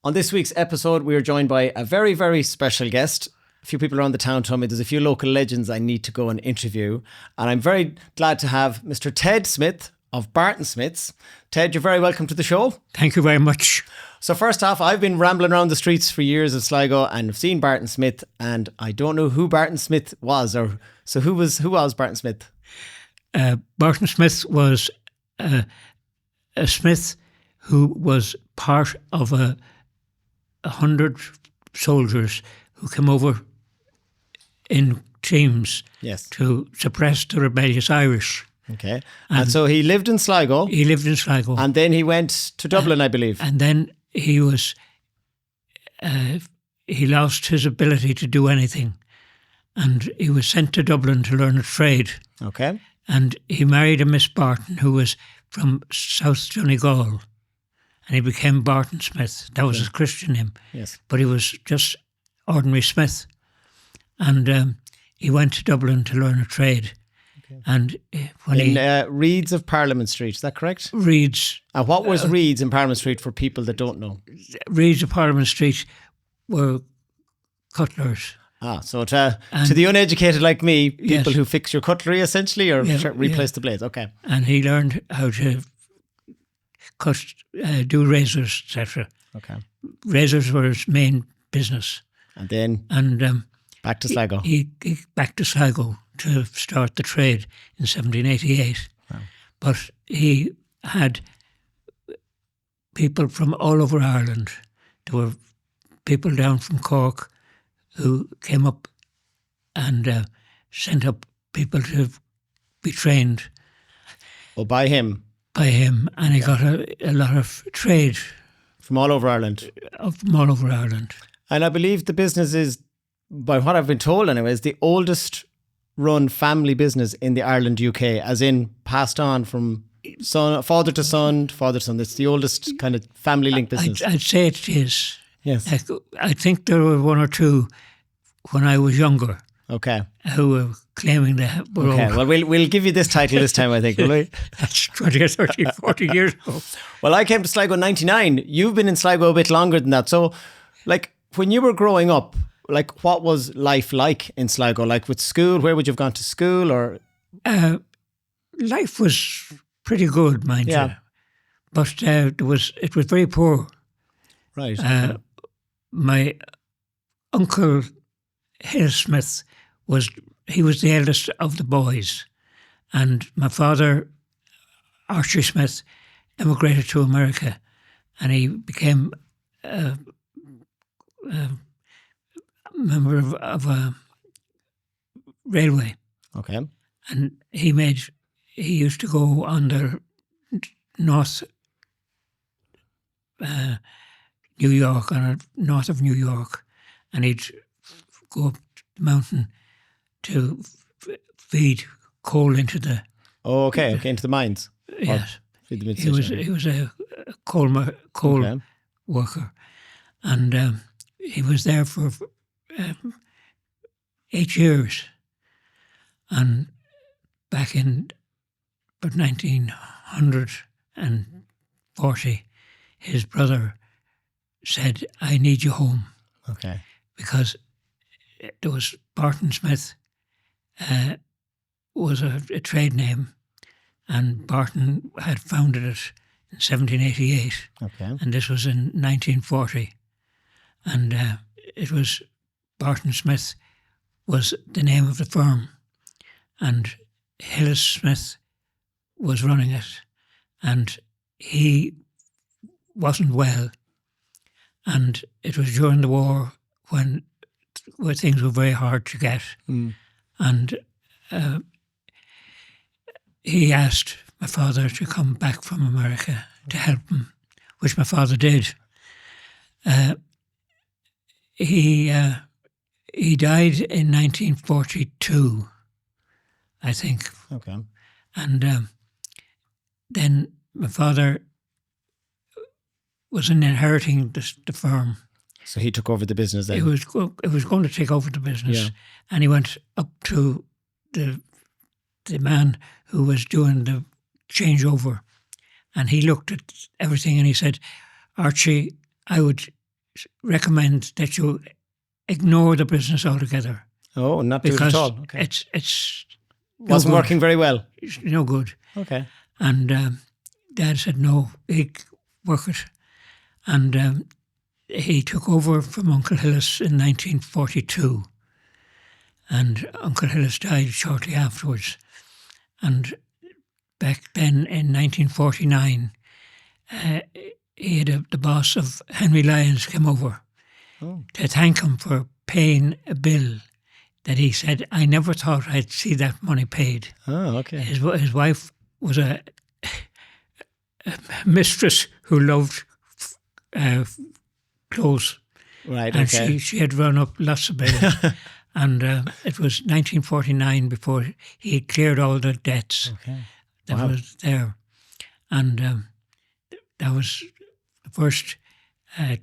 On this week's episode, we are joined by a very, very special guest. A few people around the town told me there's a few local legends I need to go and interview. And I'm very glad to have Mr. Ted Smith of Barton Smiths. Ted, you're very welcome to the show. Thank you very much. So first off, I've been rambling around the streets for years in Sligo and I've seen Barton Smith, and I don't know who Barton Smith was. So who was Barton Smith? Barton Smith was a Smith who was part of 100 soldiers who came over in teams to suppress the rebellious Irish. Okay. And so he lived in Sligo. He lived in Sligo. And then he went to Dublin, I believe. And then he lost his ability to do anything. And he was sent to Dublin to learn a trade. Okay. And he married a Miss Barton who was from South Donegal. And he became Barton Smith. That was his Christian name. Yes. But he was just ordinary Smith. And he went to Dublin to learn a trade. Okay. And when Reeds of Parliament Street, is that correct? Reeds. And what was Reeds in Parliament Street for people that don't know? Reeds of Parliament Street were cutlers. So to the uneducated like me, people who fix your cutlery essentially, or replace the blades. Okay. And he learned how to do razors, etc. Okay. Razors were his main business. And then back to Sligo. He back to Sligo to start the trade in 1788. Wow. But he had people from all over Ireland. There were people down from Cork who came up and sent up people to be trained. Oh, by him? By him. And he got a lot of trade. From all over Ireland? From all over Ireland. And I believe the business is, by what I've been told anyway, is the oldest run family business in the Ireland UK, as in passed on from father to son. It's the oldest kind of family linked business. I'd say it is. Yes. I think there were one or two when I was younger. Okay. Who were claiming they were okay. old. Well, we'll give you this title this time, I think, will we? That's 20 or 30, 40 years ago. Well, I came to Sligo in 99. You've been in Sligo a bit longer than that. So, like, when you were growing up, like, what was life like in Sligo? Like, with school, where would you have gone to school? Or life was pretty good, mind you. But it was very poor. Right. My uncle, Hill Smith, was the eldest of the boys. And my father, Archie Smith, emigrated to America. And he became a member of a railway. Okay. And he used to go on the north New York, north of New York, and he'd go up the mountain to feed coal into the... Oh, okay, into the mines. Yes. He was a coal worker, and he was there for 8 years. And back in about 1940, his brother said, "I need you home." Okay. Because there was Barton Smith was a trade name, and Barton had founded it in 1788. Okay. And this was in 1940. And it was Barton Smith was the name of the firm, and Hillis Smith was running it, and he wasn't well, and it was during the war when things were very hard to get, and he asked my father to come back from America to help him, which my father did. He died in 1942, I think. Okay. And then my father was inheriting the firm. So he took over the business then? It was going to take over the business. Yeah. And he went up to the man who was doing the changeover, and he looked at everything and he said, "Archie, I would recommend that you ignore the business altogether. Oh, not do it Because at all. Okay. it's Wasn't no good. working very well. It's no good. Okay. And Dad said, no, work it. And he took over from Uncle Hillis in 1942. And Uncle Hillis died shortly afterwards. And back then in 1949, he had the boss of Henry Lyons came over to thank him for paying a bill that he said, I never thought I'd see that money paid. Oh, okay. His wife was a mistress who loved clothes. Right, And okay. she had run up lots of bills. And it was 1949 before he had cleared all the debts that was there. And that was the first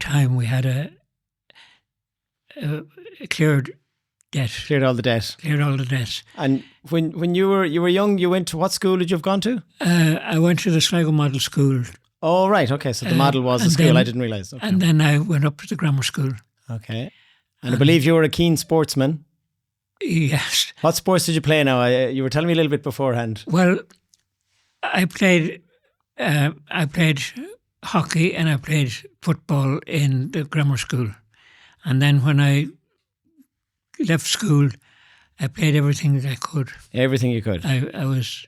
time we had a cleared debt. Cleared all the debt. Cleared all the debts. And when you were young, you went to what school did you have gone to? I went to the Sligo Model School. Oh, right. Okay. So the model was the and school. then- I didn't realise. Okay. And then I went up to the grammar school. Okay. And I believe you were a keen sportsman. Yes. What sports did you play now? You were telling me a little bit beforehand. Well, I played hockey and I played football in the grammar school. And then when I left school, I played everything that I could. Everything you could. I was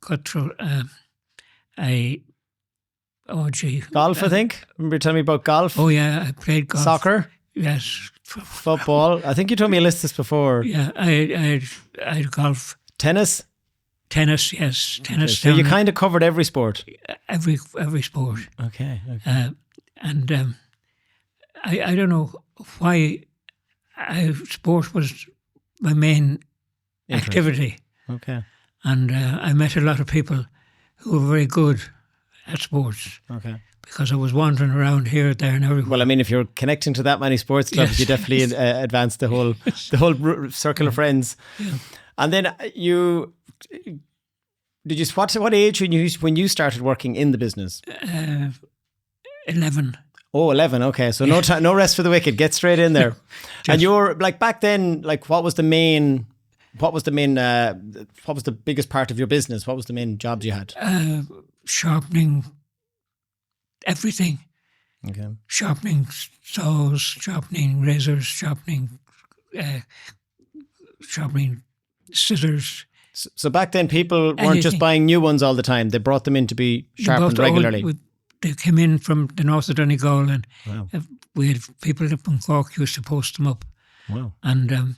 cutthroat. Golf, I think. Remember you telling me about golf? Oh yeah, I played golf. Soccer? Yes. Football? I think you told me a list this before. Yeah, I had golf. Tennis? Tennis, yes. Tennis. So you down kind of covered every sport. every sport. Okay. And I don't know why sport was my main Interest. activity. Okay. And I met a lot of people who were very good at sports Okay. because I was wandering around here, there and everywhere. Well, I mean, if you're connecting to that many sports clubs, Yes. you definitely advance the whole circle of friends. Yeah. And then did you what age when you started working in the business? 11. Oh, 11. Okay, so no rest for the wicked. Get straight in there. And you're like back then. Like, what was the biggest part of your business? What was the main jobs you had? Sharpening everything. Okay. Sharpening saws, sharpening razors, sharpening scissors. So back then, people weren't just Anything. buying new ones all the time. They brought them in to be sharpened regularly. They came in from the north of Donegal, and Wow. we had people up in Cork who used to post them up. Wow. And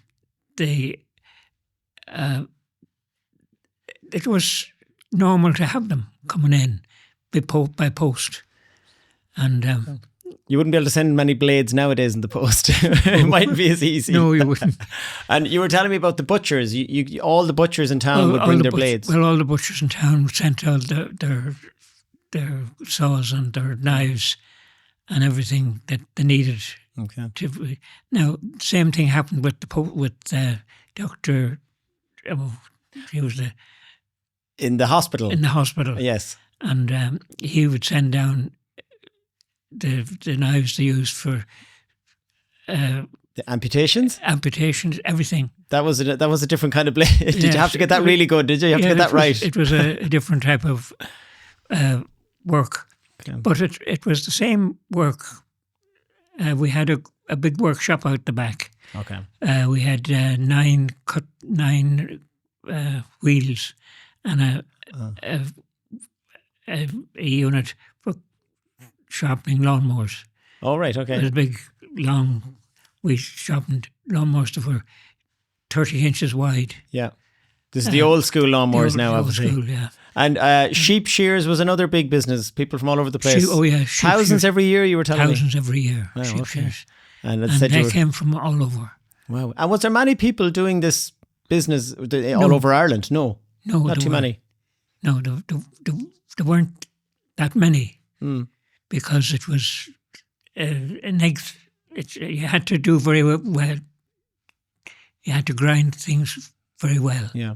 it was normal to have them coming in by post. And You wouldn't be able to send many blades nowadays in the post. It mightn't be as easy. no, you wouldn't. And you were telling me about the butchers. You all the butchers in town would bring their blades. Well, all the butchers in town sent out their saws and their knives and everything that they needed. Okay. Now, same thing happened with Dr. He was In the hospital. in the hospital. Yes. And he would send down the knives they used for The amputations. amputations, everything. That was a different kind of blade. Did you have to get that really good? Did you have to get that right? It was a different type of work. Okay. But it was the same work. We had a big workshop out the back. Okay. We had nine wheels and a unit for sharpening lawnmowers. All right. It Okay. was big, long, we sharpened lawnmowers that were 30 inches wide. Yeah. This is the old school lawnmowers The now, old obviously. school, yeah. And sheep shears was another big business. People from all over the place. Sheep Thousands shears. every year. You were telling me. Thousands every year. Wow, sheep okay. shears. And it And said you they were. came from all over. Wow. And was there many people doing this business all No. over Ireland? No. No, Not there too were- many. No, there weren't that many Mm. because it was you had to do very well. You had to grind things very well. Yeah.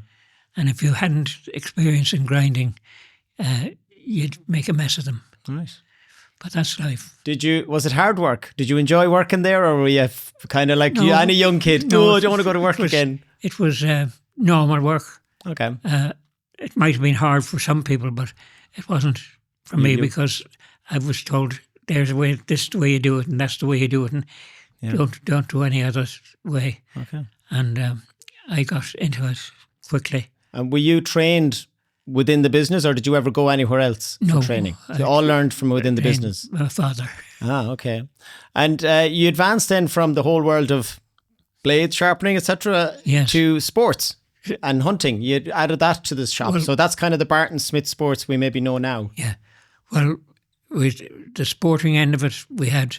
And if you hadn't experience in grinding, you'd make a mess of them. Right. but that's life. Was it hard work? Did you enjoy working there, or were you kind of like any young kid? No, I don't want to go to work again. It was normal work. Okay. It might have been hard for some people, but it wasn't for me because I was told there's a way, this is the way you do it, and that's the way you do it, and don't do any other way. Okay. And I got into it quickly. And were you trained within the business, or did you ever go anywhere else for training? So you all learned from within the business? My father. Ah, okay. And you advanced then from the whole world of blade sharpening, etc., to sports and hunting. You added that to the shop. So that's kind of the Barton Smith sports we maybe know now. Yeah. Well, with the sporting end of it, we had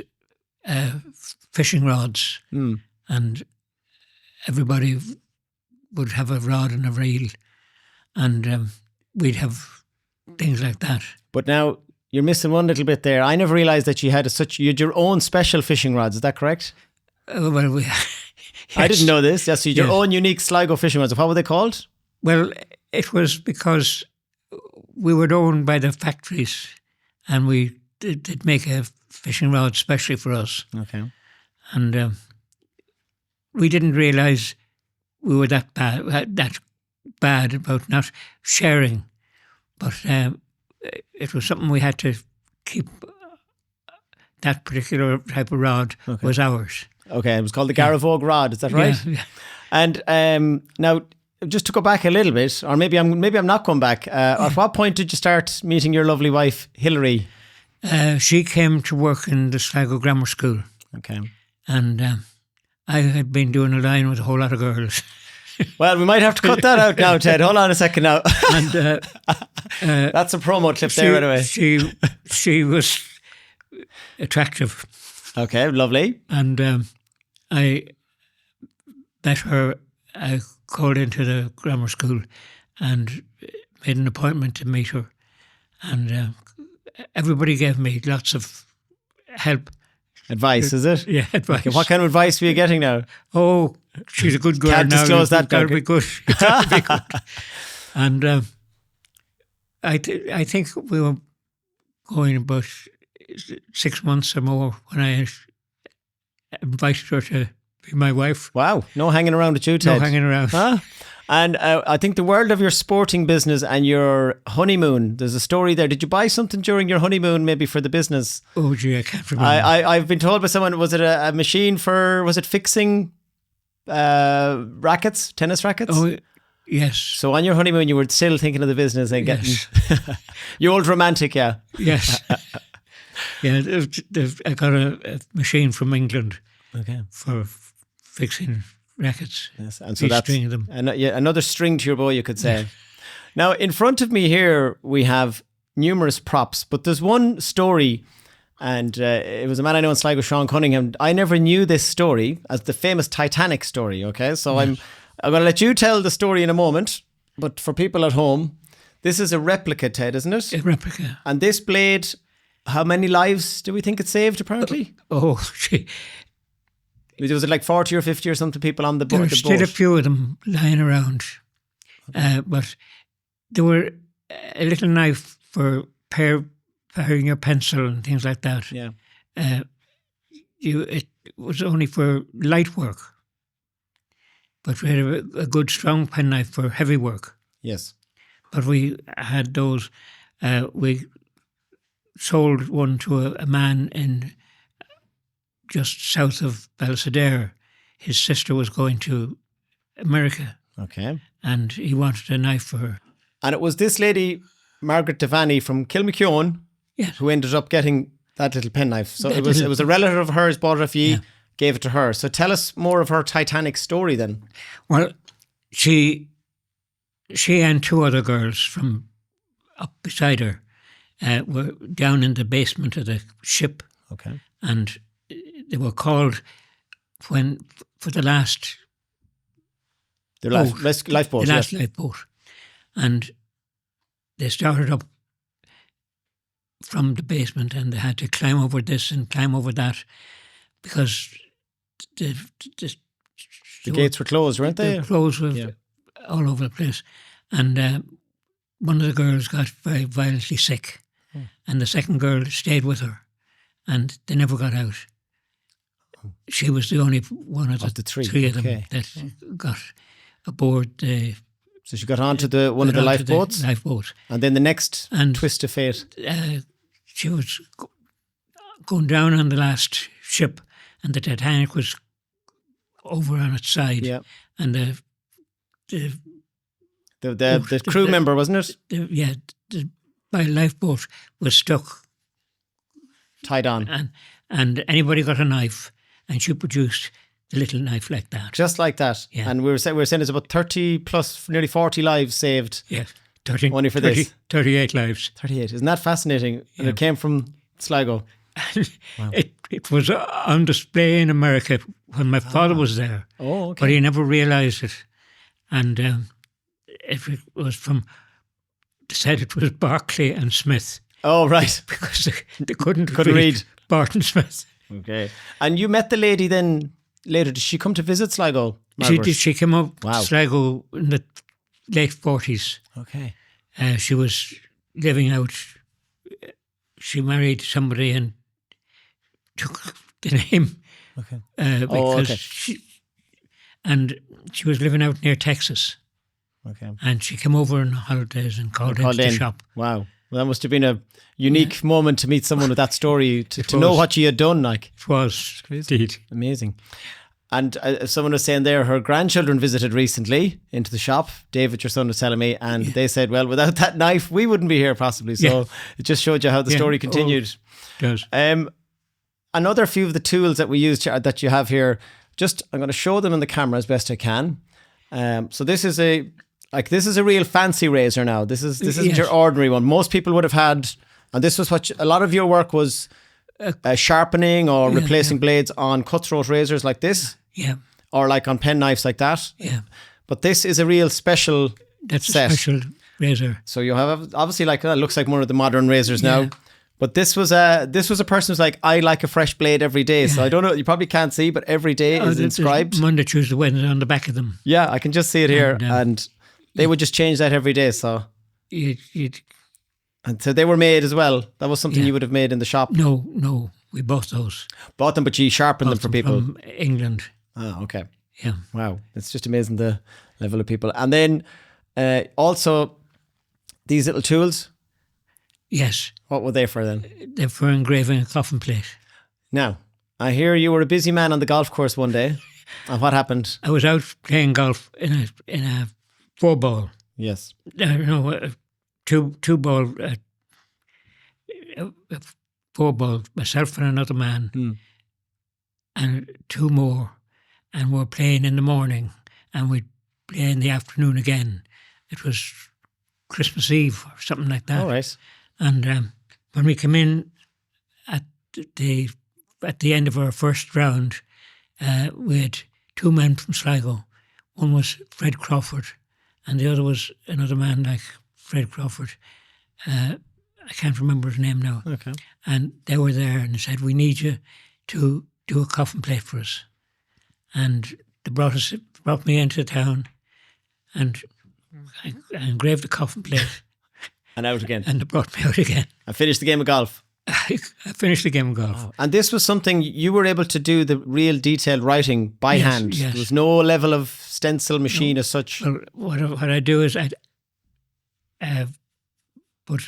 fishing rods, and everybody would have a rod and a reel, and we'd have things like that. But now you're missing one little bit there. I never realised that you had your own special fishing rods. Is that correct? Well, yes. I didn't know this. Yes, so you had your own unique Sligo fishing rods. What were they called? Well, it was because we were owned by the factories, and we did make a fishing rod specially for us. Okay. And we didn't realise we were that bad about not sharing, but it was something we had to keep. That particular type of rod was ours. Okay, it was called the Garavogue rod. Is that right? Yeah. And now, just to go back a little bit, or maybe I'm not going back. At what point did you start meeting your lovely wife, Hilary? She came to work in the Sligo Grammar School. Okay. And I had been doing a line with a whole lot of girls. Well, we might have to cut that out now, Ted. Hold on a second now. And that's a promo clip there, anyway. She was attractive. Okay, lovely. And I met her. I called into the grammar school and made an appointment to meet her. And everybody gave me lots of help. Advice, is it? Yeah, advice. Okay, what kind of advice were you getting now? Oh, she's a good girl. Can't disclose that. That'll be good. That'll be good. And I think we were going about 6 months or more when I invited her to be my wife. Wow, no hanging around with you, Ted. No hanging around. Huh? And I think the world of your sporting business and your honeymoon, there's a story there. Did you buy something during your honeymoon, maybe for the business? Oh, gee, I can't remember. I've been told by someone, was it a machine for, was it fixing rackets, tennis rackets? Oh, yes. So on your honeymoon, you were still thinking of the business and getting... You're old romantic, yeah. Yes. Yeah, I got a machine from England for fixing rackets. Yes, and so that's another string to your bow, you could say. Yeah. Now, in front of me here, we have numerous props, but there's one story, and it was a man I know in Sligo, Sean Cunningham. I never knew this story as the famous Titanic story, okay? So I'm going to let you tell the story in a moment, but for people at home, this is a replica, Ted, isn't it? A replica. And this blade, how many lives do we think it saved, apparently? Was it like 40 or 50 or something people on the boat? There's still a few of them lying around. But there were a little knife for paring your pencil and things like that. Yeah. It was only for light work. But we had a good strong penknife for heavy work. Yes. But we had those. We sold one to a man in just south of Balsadare. His sister was going to America. Okay. And he wanted a knife for her. And it was this lady, Margaret Devaney from Kilmakeown, who ended up getting that little penknife. So it was a relative of hers bought it off you, gave it to her. So tell us more of her Titanic story then. Well, she and two other girls from up beside her were down in the basement of the ship. Okay. And they were called for the last lifeboat. The last lifeboat. And they started up from the basement and they had to climb over this and climb over that because the gates were closed, weren't they? The clothes were all over the place. And one of the girls got very violently sick and the second girl stayed with her. and they never got out. She was the only one of the three of them that got aboard the. So she got onto one of the lifeboats? Lifeboat. And then the next twist of fate? She was going down on the last ship, and the Titanic was over on its side. Yeah. And the crew member, wasn't it? My lifeboat was stuck. Tied on. And anybody got a knife, and she produced the little knife like that. Just like that. Yeah. And we were saying it's about 30 plus, nearly 40 lives saved. Yes. Only for this. 38 lives. 38. Isn't that fascinating? Yeah. And it came from Sligo. Wow. It was on display in America when my father was there. Oh, okay. But he never realised it. And it was from, they said it was Barclay and Smith. Oh, right. Because they couldn't read Barton Smith. Okay. And you met the lady then later. Did she come to visit Sligo, Margaret? She came up to Sligo in the late 40s. Okay. She was living out. She married somebody and took the name. Okay. Because she was living out near Texas. Okay. And she came over on holidays and called into the shop. Wow. Well, that must have been a unique moment to meet someone with that story, to know what she had done. Like, it was indeed amazing. And someone was saying there, her grandchildren visited recently into the shop. David, your son, was telling me, and they said, well, without that knife, we wouldn't be here possibly. So it just showed you how the story continued. It does. Another few of the tools that we use that you have here, I'm going to show them on the camera as best I can. So this is a real fancy razor now. This isn't your ordinary one. Most people would have had, and this was a lot of your work was sharpening or replacing blades on cutthroat razors like this. Yeah. Or like on pen knives like that. Yeah. But this is a real special That's set. a special razor. So you have obviously looks like one of the modern razors now. But this was a person who's like, I like a fresh blade every day. So I don't know, you probably can't see, but every day is inscribed. Monday, Tuesday, Wednesday on the back of them. Yeah, I can just see it here. And they would just change that every day. So and so they were made as well. That was something you would have made in the shop. No, we bought those. Bought them, but you sharpened them for people from England. Oh, okay. Yeah. Wow, it's just amazing the level of people. And then also these little tools. Yes. What were they for then? They're for engraving a coffin plate. Now, I hear you were a busy man on the golf course one day. And what happened? I was out playing golf in a 4-ball. Yes. Two ball, 4-ball, myself and another man, and two more, and we're playing in the morning, and we'd play in the afternoon again. It was Christmas Eve or something like that. All right. And when we came in at the end of our first round, we had two men from Sligo. One was Fred Crawford, and the other was another man like Fred Crawford. I can't remember his name now. Okay. And they were there and they said, we need you to do a coffin plate for us. And they brought me into town, and I engraved the coffin plate. And out again. And they brought me out again. I finished the game of golf. I finished the game of golf. Oh. And this was something you were able to do, the real detailed writing by hand. Yes. There was no level of stencil machine as such. Well, what I do is I put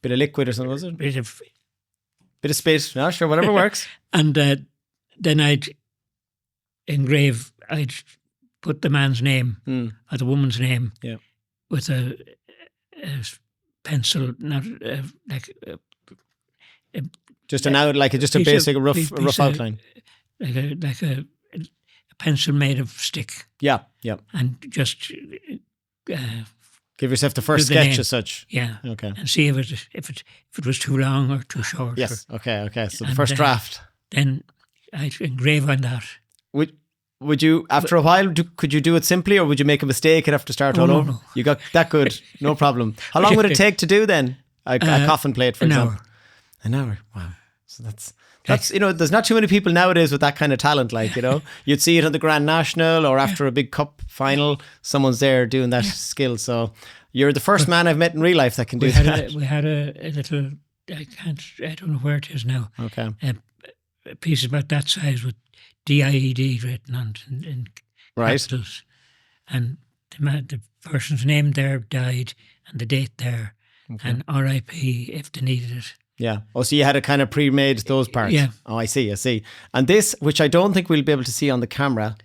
bit of liquid or something, was it? Bit of spit. No, sure, whatever works. And then I'd put the man's name or the woman's name with a pencil, not just a basic rough outline, like a pencil made of stick. Yeah. And just give yourself the first sketch as such. Yeah. Okay. And see if it was too long or too short. Yes. Okay. So the first draft. Then I'd engrave on that. Would you, after a while, could you do it simply, or would you make a mistake and have to start all over? No. You got that good, no problem. How long would it take to do then? A coffin plate, for example? An hour. Wow. So that's there's not too many people nowadays with that kind of talent. You'd see it on the Grand National or after a big cup final, someone's there doing that skill. So you're the first man I've met in real life that can do that. We had a little I don't know where it is now. Okay. A piece about that size with DIED written on it in Right. capitals. And the person's name there died and the date there, and RIP if they needed it. Yeah. Oh, so you had it kind of pre-made those parts. Yeah. Oh, I see. And this, which I don't think we'll be able to see on the camera,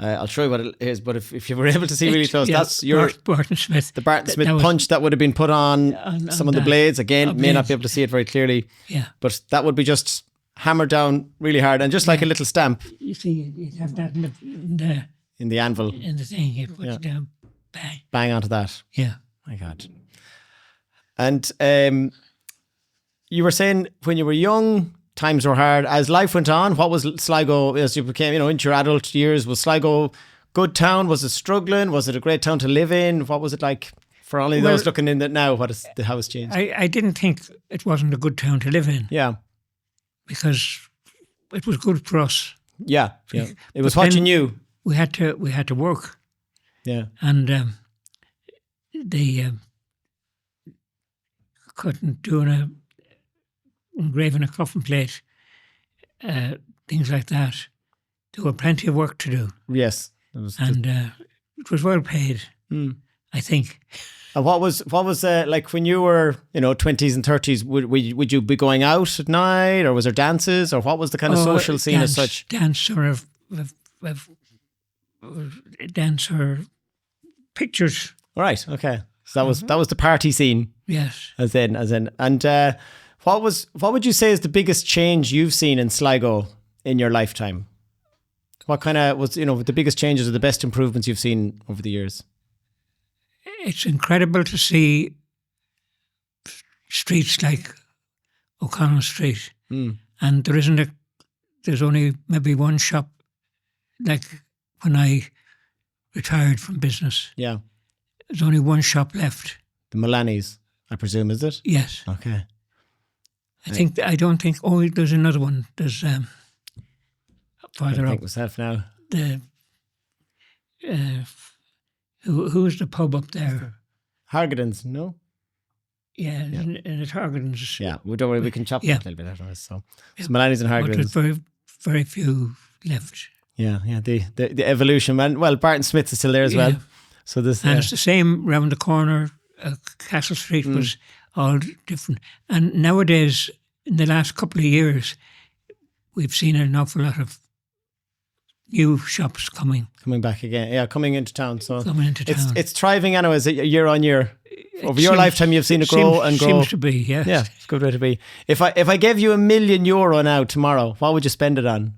I'll show you what it is. But if you were able to see really close, that's your Barton Smith. the Barton Smith punch that would have been put on some of the blades. Again, may not be able to see it very clearly. Yeah. But that would be just hammered down really hard, and just like a little stamp You see, you'd have that in the anvil. in the thing. You put it down, bang. Bang onto that. Yeah. My God. And you were saying when you were young, times were hard. As life went on, what was Sligo as you became, into your adult years? Was Sligo good town? Was it struggling? Was it a great town to live in? What was it like for only those looking in it now? How it's changed? I didn't think it wasn't a good town to live in. Yeah. Because it was good for us. Yeah. It was what you knew. We had to work. Yeah. And they couldn't do engraving a coffin plate, things like that. There were plenty of work to do. Yes. It was well paid, I think. And what was like when you were 20s and 30s? Would you be going out at night, or was there dances, or what was the kind of social scene as such? Dance or pictures. Right. Okay. So that was the party scene. Yes. As in, and what would you say is the biggest change you've seen in Sligo in your lifetime? What kind of was the biggest changes or the best improvements you've seen over the years? It's incredible to see streets like O'Connell Street, and there's only maybe one shop. Like when I retired from business, yeah, there's only one shop left. The Milani's, I presume, is it? Yes. Okay. I don't think. Oh, there's another one. There's farther I up. think myself now. The who's the pub up there? Hargadens, no? Yeah, in the Hargadens. Yeah, we don't worry, we can chop that a little bit out of it. So Milani's and But Hargadens. there's very, very few left. Yeah. The evolution, man. Well, Barton Smith is still there as well. So this, and it's the same round the corner. Castle Street was all different. And nowadays, in the last couple of years, we've seen an awful lot of new shops coming back again. Yeah, coming into town. So coming into town. It's thriving anyways, year on year. Over your lifetime, you've seen it grow and grow. Seems to be, yes. Yeah, it's a good way to be. If I gave you €1 million now tomorrow, what would you spend it on?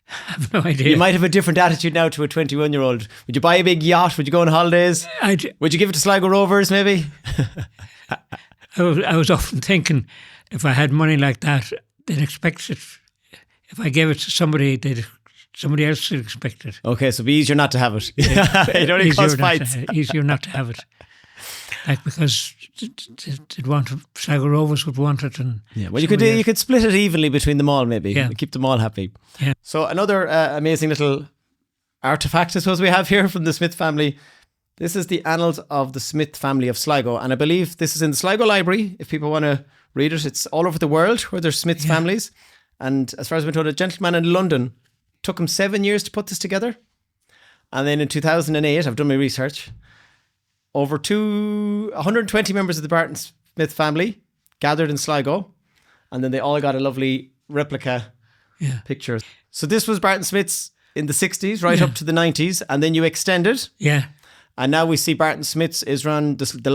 I have no idea. You might have a different attitude now to a 21-year-old. Would you buy a big yacht? Would you go on holidays? Would you give it to Sligo Rovers, maybe? I was often thinking, if I had money like that, they'd expect it. If I gave it to somebody, somebody else would expect it. Okay, so it'd be easier not to have it. It only cause fights. Easier not to have it. Like, because Sligo Rovers would want it. And well, you could split it evenly between them all, maybe. Yeah. Keep them all happy. Yeah. So another amazing little artefact, I suppose, we have here from the Smith family. This is the Annals of the Smith family of Sligo. And I believe this is in the Sligo Library, if people want to read it. It's all over the world where there's Smith families. And as far as I've been told, a gentleman in London took him 7 years to put this together. And then in 2008, I've done my research, over 120 members of the Barton Smith family gathered in Sligo, and then they all got a lovely replica picture. So this was Barton Smith's in the 60s, right up to the 90s, and then you extended. Yeah. And now we see Barton Smith's is run, the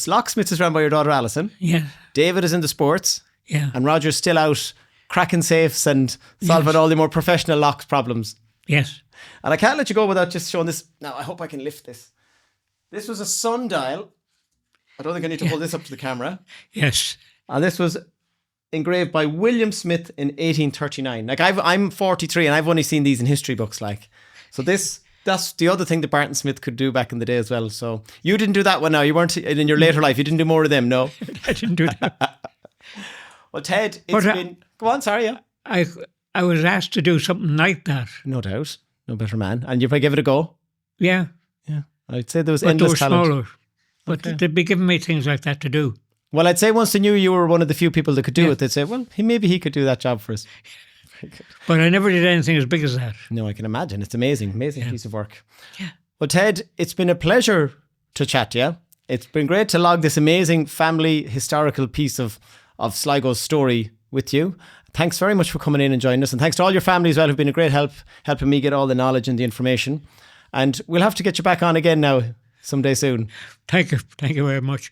locksmiths is run by your daughter Alison. Yeah. David is in the sports. Yeah. And Roger's still out cracking safes and solving all the more professional locks problems. Yes. And I can't let you go without just showing this. Now, I hope I can lift this. This was a sundial. I don't think I need to hold this up to the camera. Yes. And this was engraved by William Smith in 1839. Like I'm 43 and I've only seen these in history books. So that's the other thing that Barton Smith could do back in the day as well. So you didn't do that one now. You weren't in your later life. You didn't do more of them, no? I didn't do that. Well, Ted, it's been... Go on, sorry, yeah. I was asked to do something like that. No doubt. No better man. And you probably give it a go? Yeah. Yeah. I'd say there was endless talent. Smaller. But they'd be giving me things like that to do. Well, I'd say once they knew you were one of the few people that could do it, they'd say, well, maybe he could do that job for us. But I never did anything as big as that. No, I can imagine. It's amazing piece of work. Yeah. Well, Ted, it's been a pleasure to chat to you. It's been great to log this amazing family historical piece of Sligo's story with you. Thanks very much for coming in and joining us. And thanks to all your family as well, who've been a great help helping me get all the knowledge and the information. And we'll have to get you back on again now someday soon. Thank you. Thank you very much.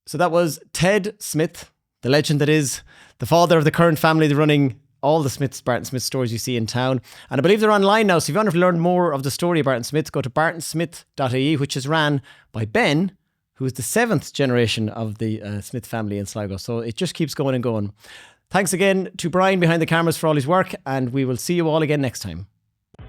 So that was Ted Smith, the legend that is the father of the current family, running all the Barton Smith stores you see in town. And I believe they're online now. So if you want to learn more of the story of Barton Smith, go to bartonsmith.ie, which is ran by Ben, who is the 7th generation of the Smith family in Sligo. So it just keeps going and going. Thanks again to Brian behind the cameras for all his work, and we will see you all again next time.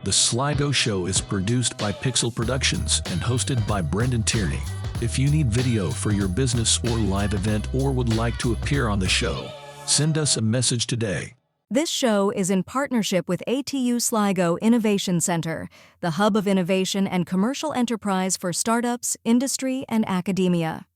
The Sligo Show is produced by Pixel Productions and hosted by Brendan Tierney. If you need video for your business or live event or would like to appear on the show, send us a message today. This show is in partnership with ATU Sligo Innovation Centre, the hub of innovation and commercial enterprise for startups, industry, and academia.